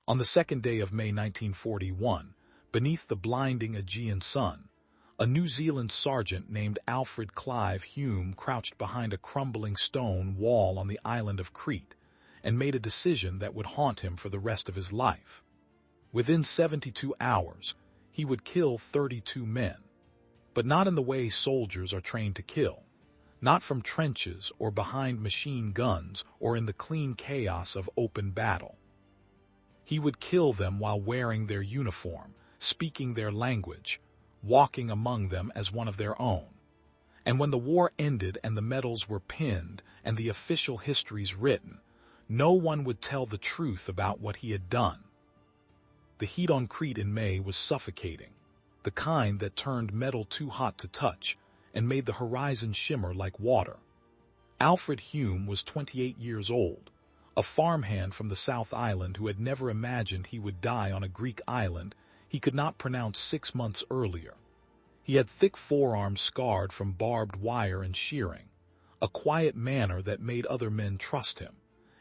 On the second day of May 1941, beneath the blinding Aegean sun, a New Zealand sergeant named Alfred Clive Hume crouched behind a crumbling stone wall on the island of Crete and made a decision that would haunt him for the rest of his life. Within 72 hours, he would kill 32 men, but not in the way soldiers are trained to kill, not from trenches or behind machine guns or in the clean chaos of open battle. He would kill them while wearing their uniform, speaking their language, walking among them as one of their own. And when the war ended and the medals were pinned and the official histories written, no one would tell the truth about what he had done. The heat on Crete in May was suffocating, the kind that turned metal too hot to touch and made the horizon shimmer like water. Alfred Hume was 28 years old, a farmhand from the South Island who had never imagined he would die on a Greek island he could not pronounce 6 months earlier. He had thick forearms scarred from barbed wire and shearing, a quiet manner that made other men trust him,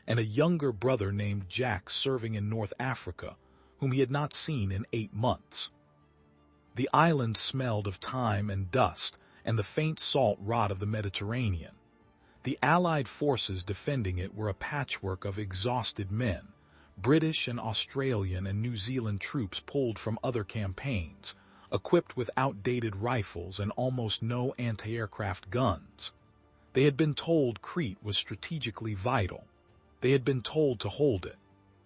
and a younger brother named Jack serving in North Africa, whom he had not seen in 8 months. The island smelled of thyme and dust and the faint salt rot of the Mediterranean. The Allied forces defending it were a patchwork of exhausted men, British and Australian and New Zealand troops pulled from other campaigns, equipped with outdated rifles and almost no anti-aircraft guns. They had been told Crete was strategically vital. They had been told to hold it.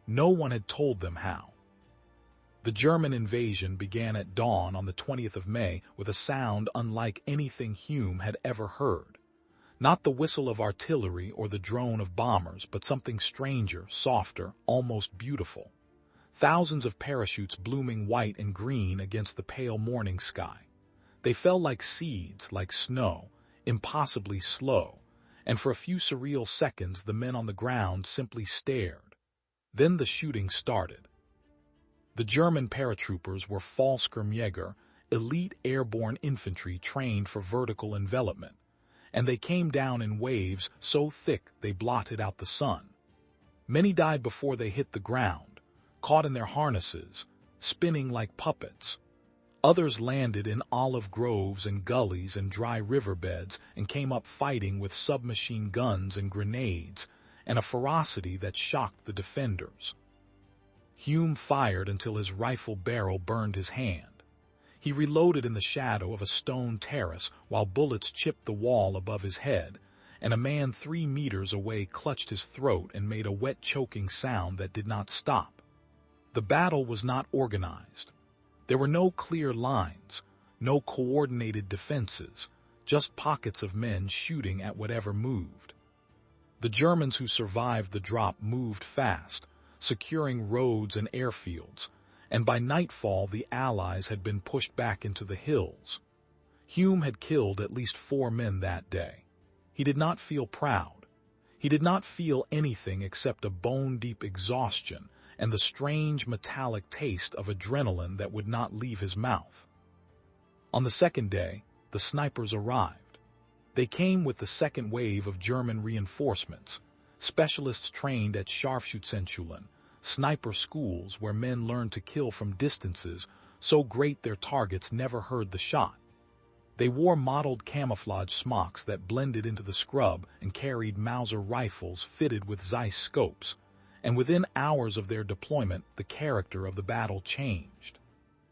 No one had told them how. The German invasion began at dawn on the 20th of May with a sound unlike anything Hume had ever heard. Not the whistle of artillery or the drone of bombers, but something stranger, softer, almost beautiful. Thousands of parachutes blooming white and green against the pale morning sky. They fell like seeds, like snow, impossibly slow, and for a few surreal seconds the men on the ground simply stared. Then the shooting started. The German paratroopers were Fallschirmjäger, elite airborne infantry trained for vertical envelopment, and they came down in waves so thick they blotted out the sun. Many died before they hit the ground, caught in their harnesses, spinning like puppets. Others landed in olive groves and gullies and dry riverbeds and came up fighting with submachine guns and grenades, and a ferocity that shocked the defenders. Hume fired until his rifle barrel burned his hand. He reloaded in the shadow of a stone terrace while bullets chipped the wall above his head, and a man 3 meters away clutched his throat and made a wet choking sound that did not stop. The battle was not organized. There were no clear lines, no coordinated defenses, just pockets of men shooting at whatever moved. The Germans who survived the drop moved fast, securing roads and airfields, and by nightfall the Allies had been pushed back into the hills. Hume had killed at least 4 men that day. He did not feel proud. He did not feel anything except a bone-deep exhaustion and the strange metallic taste of adrenaline that would not leave his mouth. On the second day, the snipers arrived. They came with the second wave of German reinforcements, specialists trained at Scharfschützenschulen, sniper schools where men learned to kill from distances so great their targets never heard the shot. They wore mottled camouflage smocks that blended into the scrub and carried Mauser rifles fitted with Zeiss scopes, and within hours of their deployment the character of the battle changed.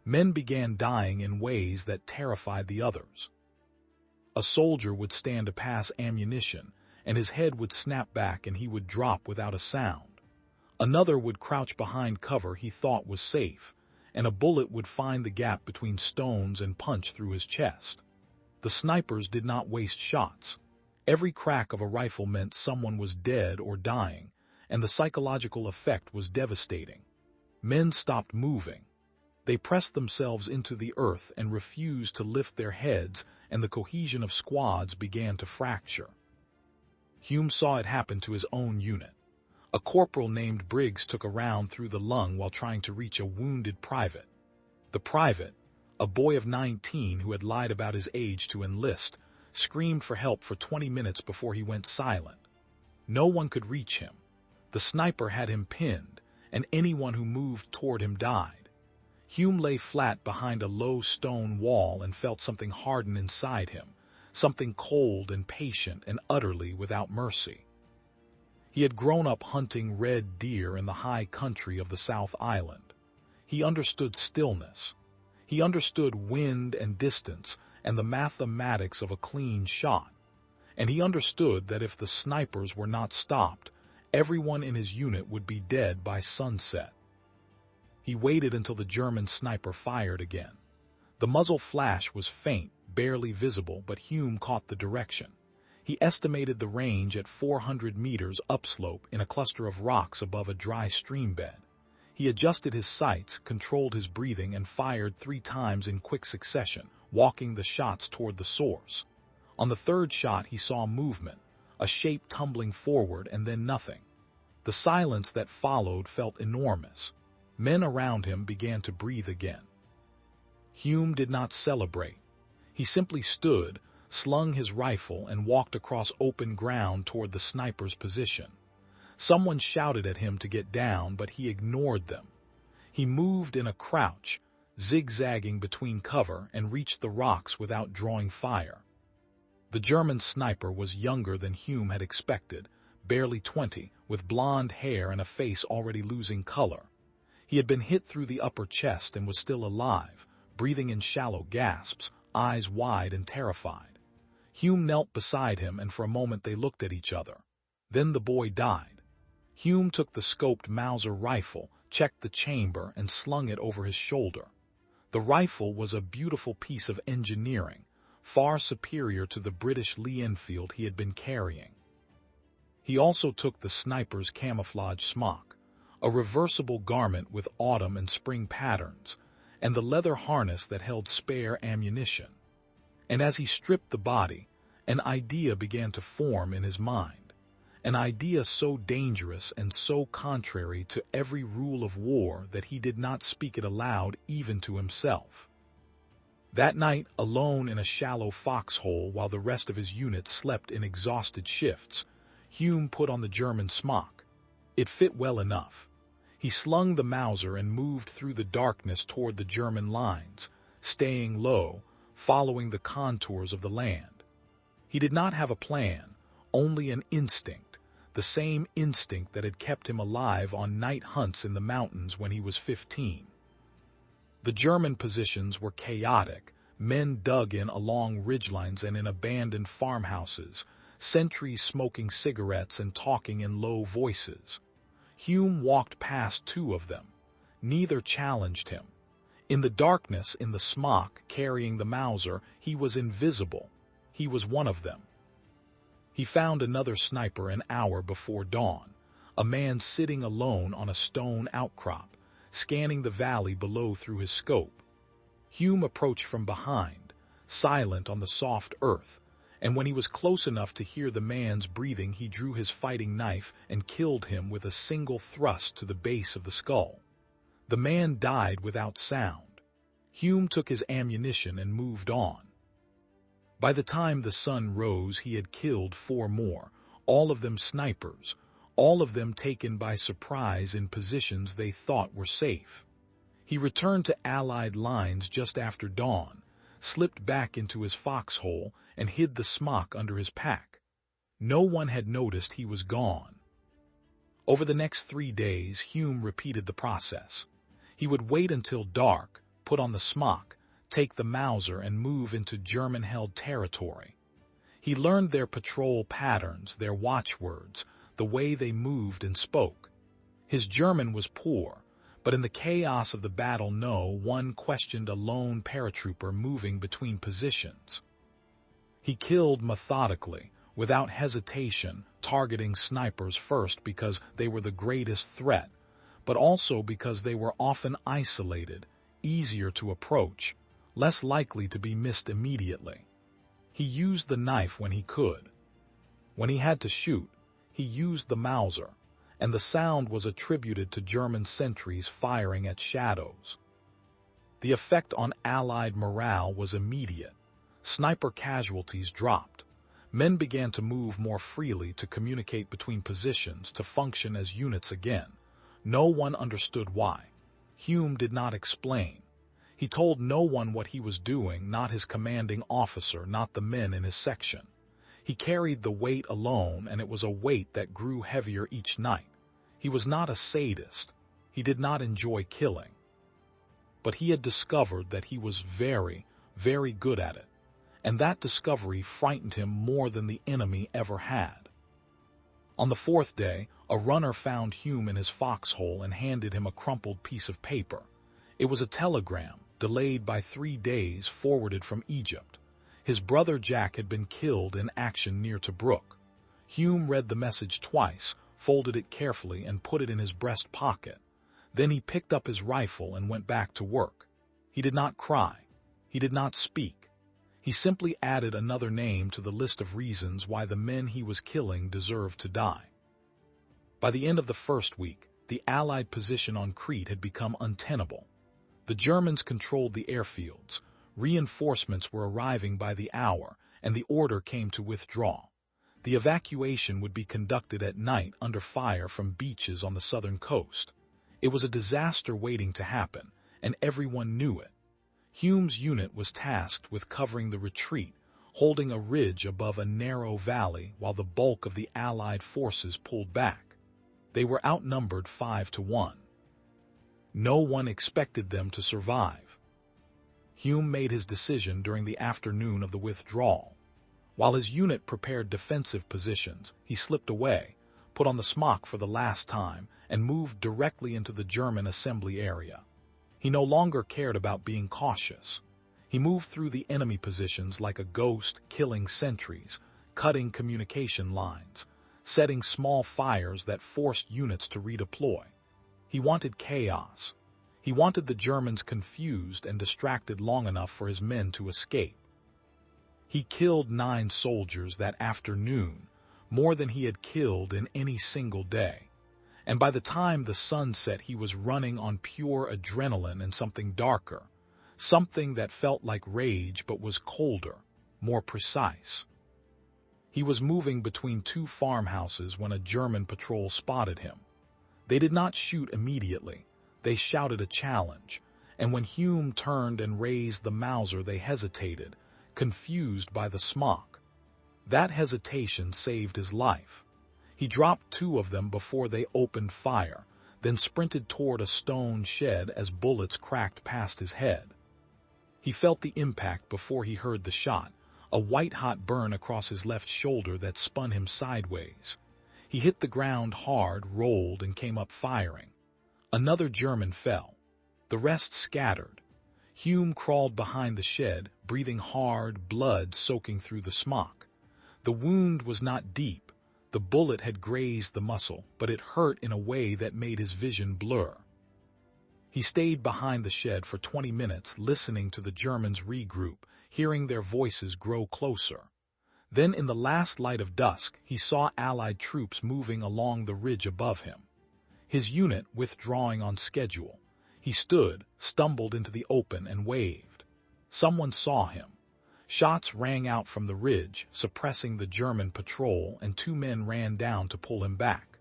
Men began dying in ways that terrified the others. A soldier would stand to pass ammunition, and his head would snap back and he would drop without a sound. Another would crouch behind cover he thought was safe, and a bullet would find the gap between stones and punch through his chest. The snipers did not waste shots. Every crack of a rifle meant someone was dead or dying, and the psychological effect was devastating. Men stopped moving. They pressed themselves into the earth and refused to lift their heads, and the cohesion of squads began to fracture. Hume saw it happen to his own unit. A corporal named Briggs took a round through the lung while trying to reach a wounded private. The private, a boy of 19 who had lied about his age to enlist, screamed for help for 20 minutes before he went silent. No one could reach him. The sniper had him pinned, and anyone who moved toward him died. Hume lay flat behind a low stone wall and felt something harden inside him, something cold and patient and utterly without mercy. He had grown up hunting red deer in the high country of the South Island. He understood stillness. He understood wind and distance and the mathematics of a clean shot. And he understood that if the snipers were not stopped, everyone in his unit would be dead by sunset. He waited until the German sniper fired again. The muzzle flash was faint, barely visible, but Hume caught the direction. He estimated the range at 400 meters upslope in a cluster of rocks above a dry stream bed. He adjusted his sights, controlled his breathing, and fired 3 times in quick succession, walking the shots toward the source. On the third shot, he saw movement, a shape tumbling forward and then nothing. The silence that followed felt enormous. Men around him began to breathe again. Hume did not celebrate. He simply stood, slung his rifle, and walked across open ground toward the sniper's position. Someone shouted at him to get down, but he ignored them. He moved in a crouch, zigzagging between cover, and reached the rocks without drawing fire. The German sniper was younger than Hume had expected, barely 20, with blonde hair and a face already losing color. He had been hit through the upper chest and was still alive, breathing in shallow gasps, eyes wide and terrified. Hume knelt beside him, and for a moment they looked at each other. Then the boy died. Hume took the scoped Mauser rifle, checked the chamber, and slung it over his shoulder. The rifle was a beautiful piece of engineering, far superior to the British Lee Enfield he had been carrying. He also took the sniper's camouflage smock, a reversible garment with autumn and spring patterns, and the leather harness that held spare ammunition. And as he stripped the body, an idea began to form in his mind, an idea so dangerous and so contrary to every rule of war that he did not speak it aloud even to himself. That night, alone in a shallow foxhole while the rest of his unit slept in exhausted shifts, Hume put on the German smock. It fit well enough. He slung the Mauser and moved through the darkness toward the German lines, staying low, following the contours of the land. He did not have a plan, only an instinct, the same instinct that had kept him alive on night hunts in the mountains when he was 15. The German positions were chaotic. Men dug in along ridgelines and in abandoned farmhouses, sentries smoking cigarettes and talking in low voices. Hume walked past 2 of them. Neither challenged him. In the darkness, in the smock, carrying the Mauser, he was invisible. He was one of them. He found another sniper an hour before dawn, a man sitting alone on a stone outcrop, scanning the valley below through his scope. Hume approached from behind, silent on the soft earth, and when he was close enough to hear the man's breathing, he drew his fighting knife and killed him with a single thrust to the base of the skull. The man died without sound. Hume took his ammunition and moved on. By the time the sun rose, he had killed 4 more, all of them snipers, all of them taken by surprise in positions they thought were safe. He returned to Allied lines just after dawn, slipped back into his foxhole, and hid the smock under his pack. No one had noticed he was gone. Over the next 3 days, Hume repeated the process. He would wait until dark, put on the smock, take the Mauser, and move into German-held territory. He learned their patrol patterns, their watchwords, the way they moved and spoke. His German was poor, but in the chaos of the battle no one questioned a lone paratrooper moving between positions. He killed methodically, without hesitation, targeting snipers first because they were the greatest threat, but also because they were often isolated, easier to approach, less likely to be missed immediately. He used the knife when he could. When he had to shoot, he used the Mauser, and the sound was attributed to German sentries firing at shadows. The effect on Allied morale was immediate. Sniper casualties dropped. Men began to move more freely, to communicate between positions, to function as units again. No one understood why. Hume did not explain. He told no one what he was doing, not his commanding officer, not the men in his section. He carried the weight alone, and it was a weight that grew heavier each night. He was not a sadist. He did not enjoy killing. But he had discovered that he was very, very good at it, and that discovery frightened him more than the enemy ever had. On the fourth day, a runner found Hume in his foxhole and handed him a crumpled piece of paper. It was a telegram, delayed by 3 days, forwarded from Egypt. His brother Jack had been killed in action near Tobruk. Hume read the message twice, folded it carefully, and put it in his breast pocket. Then he picked up his rifle and went back to work. He did not cry. He did not speak. He simply added another name to the list of reasons why the men he was killing deserved to die. By the end of the first week, the Allied position on Crete had become untenable. The Germans controlled the airfields. Reinforcements were arriving by the hour, and the order came to withdraw. The evacuation would be conducted at night under fire from beaches on the southern coast. It was a disaster waiting to happen, and everyone knew it. Hume's unit was tasked with covering the retreat, holding a ridge above a narrow valley while the bulk of the Allied forces pulled back. They were outnumbered 5-1. No one expected them to survive. Hume made his decision during the afternoon of the withdrawal. While his unit prepared defensive positions, he slipped away, put on the smock for the last time, and moved directly into the German assembly area. He no longer cared about being cautious. He moved through the enemy positions like a ghost, killing sentries, cutting communication lines, setting small fires that forced units to redeploy. He wanted chaos. He wanted the Germans confused and distracted long enough for his men to escape. He killed 9 soldiers that afternoon, more than he had killed in any single day. And by the time the sun set, he was running on pure adrenaline and something darker, something that felt like rage but was colder, more precise. He was moving between 2 farmhouses when a German patrol spotted him. They did not shoot immediately. They shouted a challenge, and when Hume turned and raised the Mauser, they hesitated, confused by the smock. That hesitation saved his life. He dropped 2 of them before they opened fire, then sprinted toward a stone shed as bullets cracked past his head. He felt the impact before he heard the shot, a white-hot burn across his left shoulder that spun him sideways. He hit the ground hard, rolled, and came up firing. Another German fell. The rest scattered. Hume crawled behind the shed, breathing hard, blood soaking through the smock. The wound was not deep. The bullet had grazed the muscle, but it hurt in a way that made his vision blur. He stayed behind the shed for 20 minutes, listening to the Germans regroup, hearing their voices grow closer. Then, in the last light of dusk, he saw Allied troops moving along the ridge above him. His unit withdrawing on schedule. He stood, stumbled into the open, and waved. Someone saw him. Shots rang out from the ridge, suppressing the German patrol, and 2 men ran down to pull him back.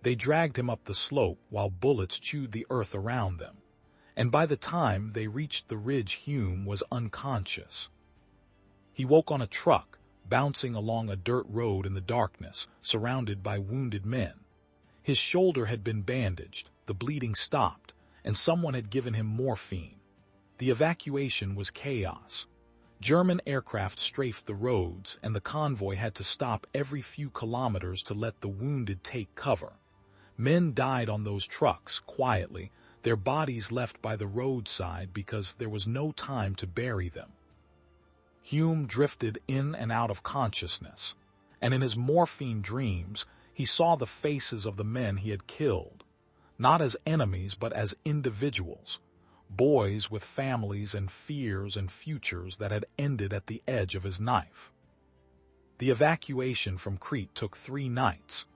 They dragged him up the slope while bullets chewed the earth around them, and by the time they reached the ridge, Hume was unconscious. He woke on a truck, bouncing along a dirt road in the darkness, surrounded by wounded men. His shoulder had been bandaged, the bleeding stopped, and someone had given him morphine. The evacuation was chaos. German aircraft strafed the roads, and the convoy had to stop every few kilometers to let the wounded take cover. Men died on those trucks, quietly, their bodies left by the roadside because there was no time to bury them. Hume drifted in and out of consciousness, and in his morphine dreams, he saw the faces of the men he had killed, not as enemies but as individuals. Boys with families and fears and futures that had ended at the edge of his knife. The evacuation from Crete took 3 nights.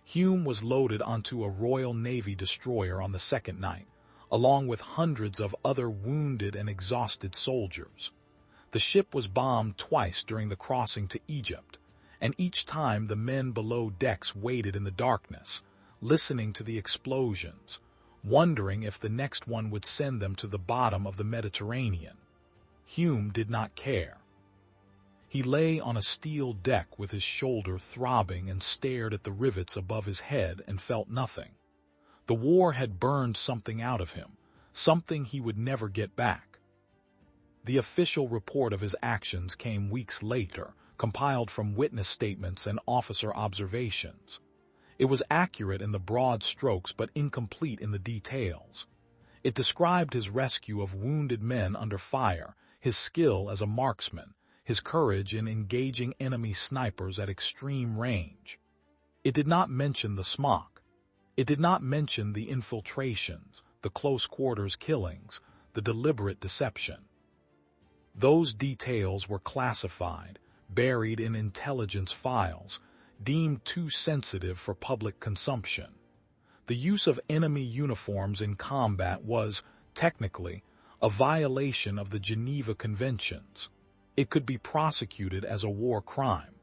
Hume was loaded onto a Royal Navy destroyer on the second night, along with hundreds of other wounded and exhausted soldiers. The ship was bombed twice during the crossing to Egypt, and each time the men below decks waited in the darkness, listening to the explosions, wondering if the next one would send them to the bottom of the Mediterranean. Hume did not care. He lay on a steel deck with his shoulder throbbing and stared at the rivets above his head and felt nothing. The war had burned something out of him, something he would never get back. The official report of his actions came weeks later, compiled from witness statements and officer observations. It was accurate in the broad strokes but incomplete in the details. It described his rescue of wounded men under fire, his skill as a marksman, his courage in engaging enemy snipers at extreme range. It did not mention the Smock. It did not mention the infiltrations, the close-quarters killings, the deliberate deception. Those details were classified, buried in intelligence files, deemed too sensitive for public consumption. The use of enemy uniforms in combat was, technically, a violation of the Geneva Conventions. It could be prosecuted as a war crime.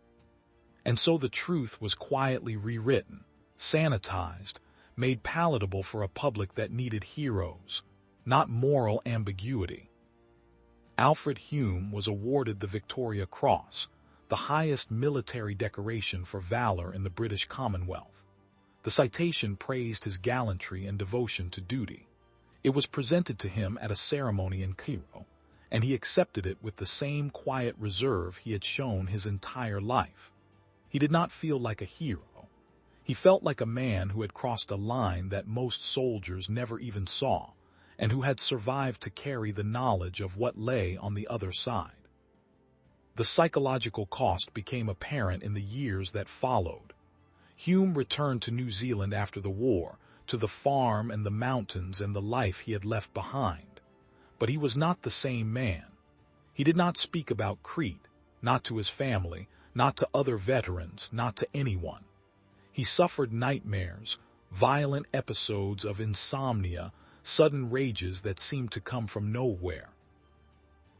And so the truth was quietly rewritten, sanitized, made palatable for a public that needed heroes, not moral ambiguity. Alfred Hume was awarded the Victoria Cross, the highest military decoration for valor in the British Commonwealth. The citation praised his gallantry and devotion to duty. It was presented to him at a ceremony in Cairo, and he accepted it with the same quiet reserve he had shown his entire life. He did not feel like a hero. He felt like a man who had crossed a line that most soldiers never even saw, and who had survived to carry the knowledge of what lay on the other side. The psychological cost became apparent in the years that followed. Hume returned to New Zealand after the war, to the farm and the mountains and the life he had left behind. But he was not the same man. He did not speak about Crete, not to his family, not to other veterans, not to anyone. He suffered nightmares, violent episodes of insomnia, sudden rages that seemed to come from nowhere.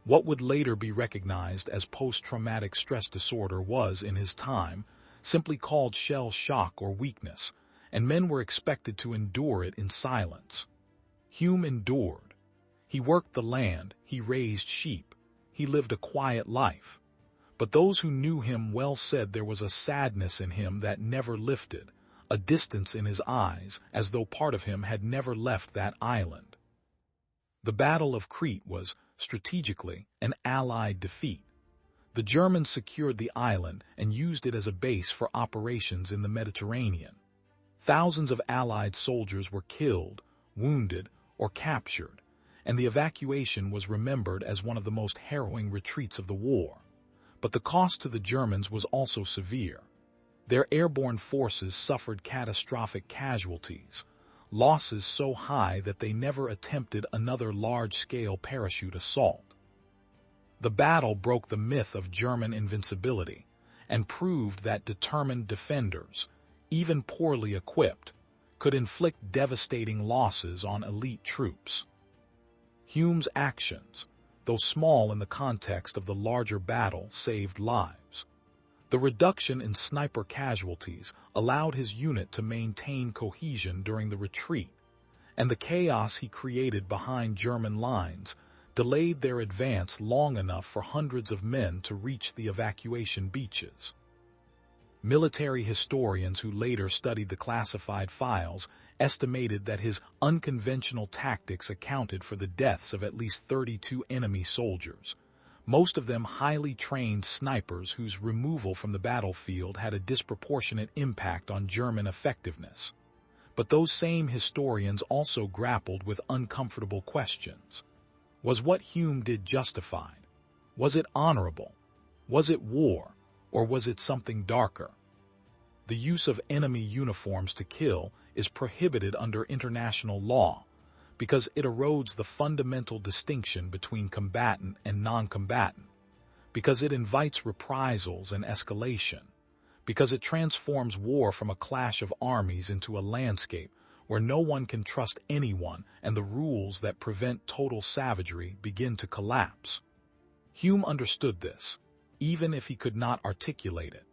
What would later be recognized as post-traumatic stress disorder was, in his time, simply called shell shock or weakness, and men were expected to endure it in silence. Hume endured. He worked the land, he raised sheep, he lived a quiet life. But those who knew him well said there was a sadness in him that never lifted, a distance in his eyes, as though part of him had never left that island. The Battle of Crete was, strategically, an Allied defeat. The Germans secured the island and used it as a base for operations in the Mediterranean. Thousands of Allied soldiers were killed, wounded, or captured, and the evacuation was remembered as one of the most harrowing retreats of the war. But the cost to the Germans was also severe. Their airborne forces suffered catastrophic casualties, losses so high that they never attempted another large-scale parachute assault. The battle broke the myth of German invincibility and proved that determined defenders, even poorly equipped, could inflict devastating losses on elite troops. Hume's actions, though small in the context of the larger battle, saved lives. The reduction in sniper casualties allowed his unit to maintain cohesion during the retreat, and the chaos he created behind German lines delayed their advance long enough for hundreds of men to reach the evacuation beaches. Military historians who later studied the classified files estimated that his unconventional tactics accounted for the deaths of at least 32 enemy soldiers, most of them highly trained snipers whose removal from the battlefield had a disproportionate impact on German effectiveness. But those same historians also grappled with uncomfortable questions. Was what Hume did justified? Was it honorable? Was it war? Or was it something darker? The use of enemy uniforms to kill is prohibited under international law because it erodes the fundamental distinction between combatant and non-combatant, because it invites reprisals and escalation, because it transforms war from a clash of armies into a landscape where no one can trust anyone and the rules that prevent total savagery begin to collapse. Hume understood this, even if he could not articulate it.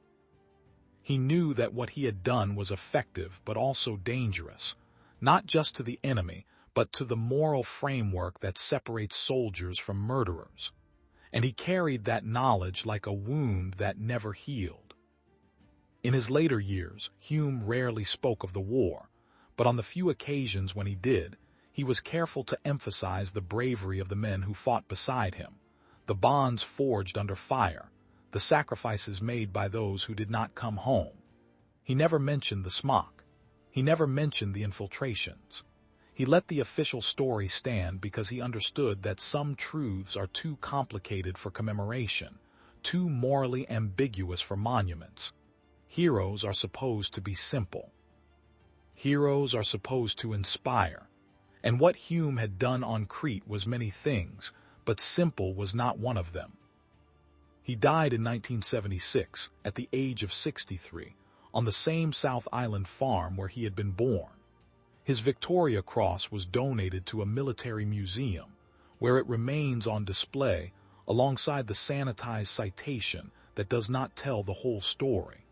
He knew that what he had done was effective but also dangerous, not just to the enemy, but to the moral framework that separates soldiers from murderers. And he carried that knowledge like a wound that never healed. In his later years, Hume rarely spoke of the war, but on the few occasions when he did, he was careful to emphasize the bravery of the men who fought beside him, the bonds forged under fire, the sacrifices made by those who did not come home. He never mentioned the Smock. He never mentioned the infiltrations. He let the official story stand because he understood that some truths are too complicated for commemoration, too morally ambiguous for monuments. Heroes are supposed to be simple. Heroes are supposed to inspire. And what Hume had done on Crete was many things, but simple was not one of them. He died in 1976, at the age of 63, on the same South Island farm where he had been born. His Victoria Cross was donated to a military museum, where it remains on display alongside the sanitized citation that does not tell the whole story.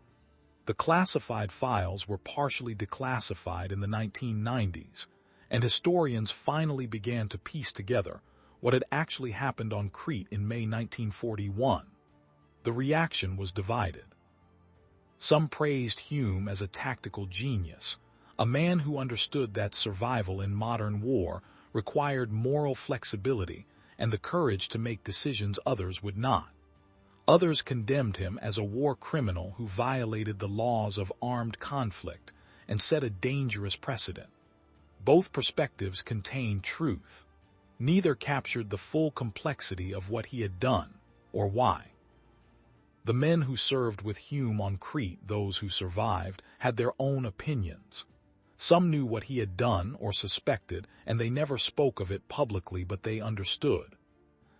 The classified files were partially declassified in the 1990s, and historians finally began to piece together what had actually happened on Crete in May 1941. The reaction was divided. Some praised Hume as a tactical genius, a man who understood that survival in modern war required moral flexibility and the courage to make decisions others would not. Others condemned him as a war criminal who violated the laws of armed conflict and set a dangerous precedent. Both perspectives contained truth. Neither captured the full complexity of what he had done or why. The men who served with Hume on Crete, those who survived, had their own opinions. Some knew what he had done or suspected, and they never spoke of it publicly, but they understood.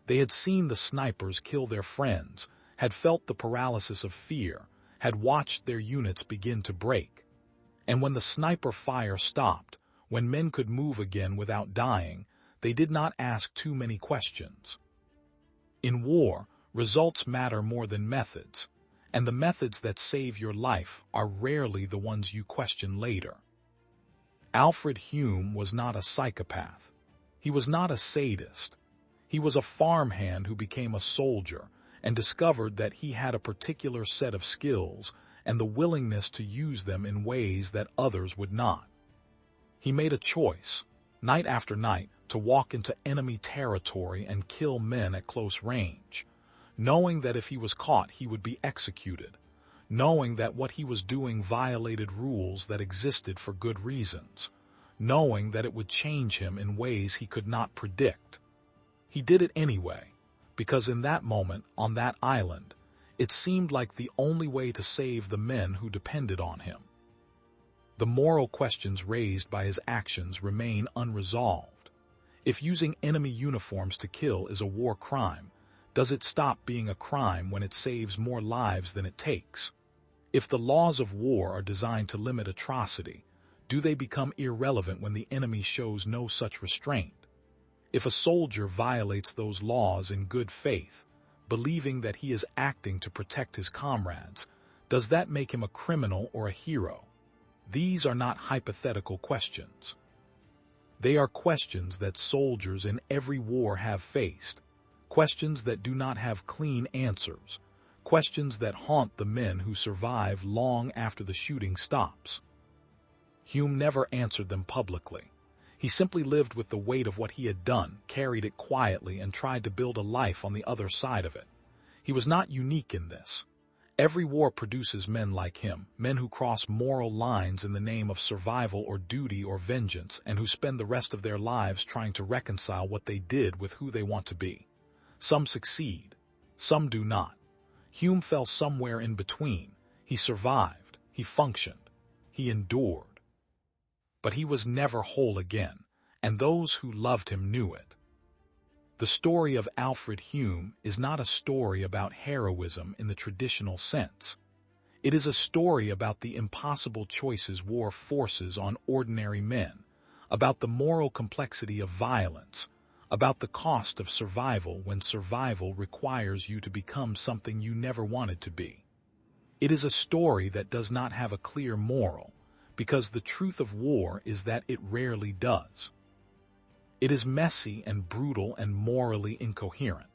They had seen the snipers kill their friends, had felt the paralysis of fear, had watched their units begin to break. And when the sniper fire stopped, when men could move again without dying, they did not ask too many questions. In war, results matter more than methods, and the methods that save your life are rarely the ones you question later. Alfred Hume was not a psychopath. He was not a sadist. He was a farmhand who became a soldier and discovered that he had a particular set of skills and the willingness to use them in ways that others would not. He made a choice, night after night, to walk into enemy territory and kill men at close range, knowing that if he was caught he would be executed, knowing that what he was doing violated rules that existed for good reasons, knowing that it would change him in ways he could not predict. He did it anyway, because in that moment, on that island, it seemed like the only way to save the men who depended on him. The moral questions raised by his actions remain unresolved. If using enemy uniforms to kill is a war crime, does it stop being a crime when it saves more lives than it takes? If the laws of war are designed to limit atrocity, do they become irrelevant when the enemy shows no such restraint? If a soldier violates those laws in good faith, believing that he is acting to protect his comrades, does that make him a criminal or a hero? These are not hypothetical questions. They are questions that soldiers in every war have faced, questions that do not have clean answers, questions that haunt the men who survive long after the shooting stops. Hume never answered them publicly. He simply lived with the weight of what he had done, carried it quietly, and tried to build a life on the other side of it. He was not unique in this. Every war produces men like him, men who cross moral lines in the name of survival or duty or vengeance, and who spend the rest of their lives trying to reconcile what they did with who they want to be. Some succeed, some do not. Hume fell somewhere in between. He survived, he functioned, he endured. But he was never whole again, and those who loved him knew it. The story of Alfred Hume is not a story about heroism in the traditional sense. It is a story about the impossible choices war forces on ordinary men, about the moral complexity of violence, about the cost of survival when survival requires you to become something you never wanted to be. It is a story that does not have a clear moral, because the truth of war is that it rarely does. It is messy and brutal and morally incoherent,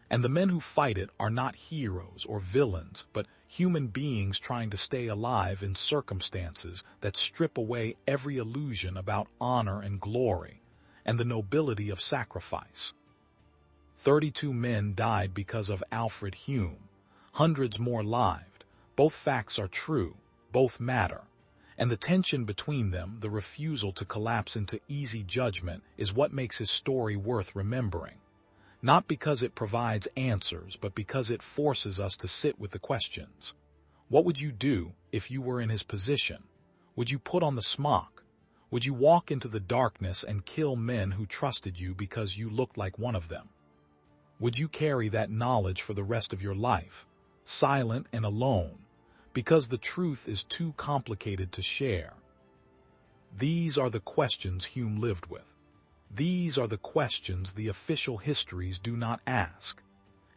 and the men who fight it are not heroes or villains, but human beings trying to stay alive in circumstances that strip away every illusion about honor and glory and the nobility of sacrifice. 32 men died because of Alfred Hume, hundreds more lived. Both facts are true, both matter, and the tension between them, the refusal to collapse into easy judgment, is what makes his story worth remembering. Not because it provides answers, but because it forces us to sit with the questions. What would you do if you were in his position? Would you put on the smock? Would you walk into the darkness and kill men who trusted you because you looked like one of them? Would you carry that knowledge for the rest of your life, silent and alone, because the truth is too complicated to share? These are the questions Hume lived with. These are the questions the official histories do not ask.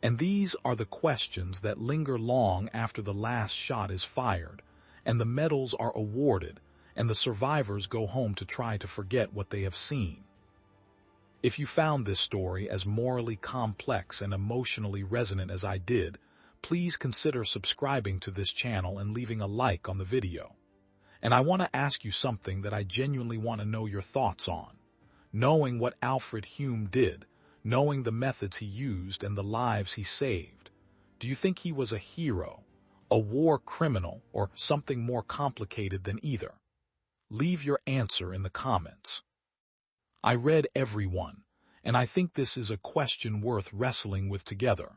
And these are the questions that linger long after the last shot is fired, and the medals are awarded, and the survivors go home to try to forget what they have seen. If you found this story as morally complex and emotionally resonant as I did, please consider subscribing to this channel and leaving a like on the video. And I want to ask you something that I genuinely want to know your thoughts on. Knowing what Alfred Hume did, knowing the methods he used and the lives he saved, do you think he was a hero, a war criminal, or something more complicated than either? Leave your answer in the comments. I read every one, and I think this is a question worth wrestling with together.